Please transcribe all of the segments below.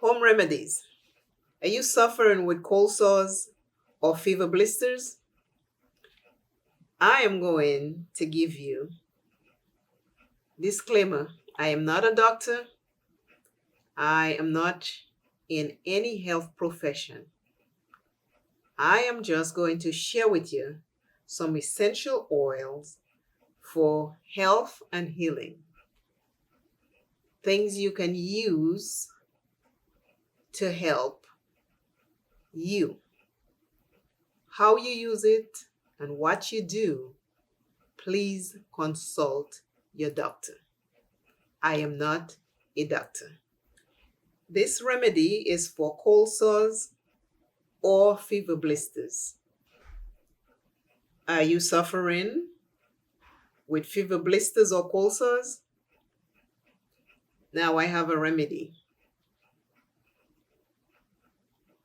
Home remedies. Are you suffering with cold sores or fever blisters? I am going to give you disclaimer. I am not a doctor. I am not in any health profession. I am just going to share with you some essential oils for health and healing. Things you can use to help you. How you use it and what you do, please consult your doctor. I am not a doctor. This remedy is for cold sores or fever blisters. Are you suffering with fever blisters or cold sores? Now I have a remedy.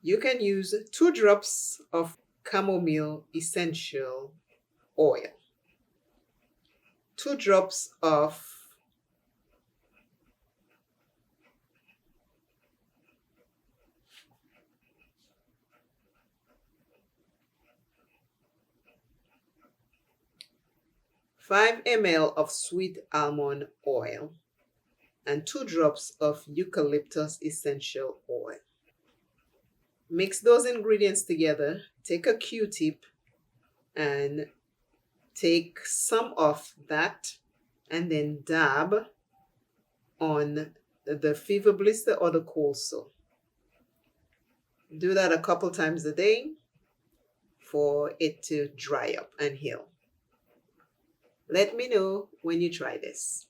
You can use 2 drops of chamomile essential oil, 2 drops of five ml of sweet almond oil, and 2 drops of eucalyptus essential oil. Mix those ingredients together. Take a Q-tip and take some of that and then dab on the fever blister or the cold sore. Do that a couple times a day for it to dry up and heal. Let me know when you try this.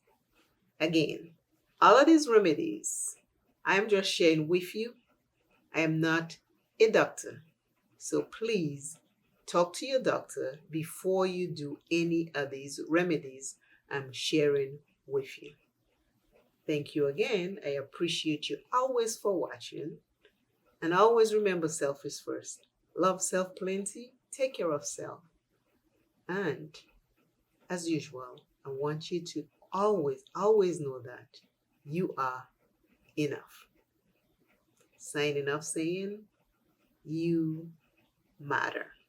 Again, all of these remedies I'm just sharing with you. I am not a doctor, so please talk to your doctor before you do any of these remedies I'm sharing with you. Thank you again. I appreciate you always for watching. And always remember, self is first. Love self plenty. Take care of self. And as usual, I want you to always know that you are enough. Signing off saying, you matter.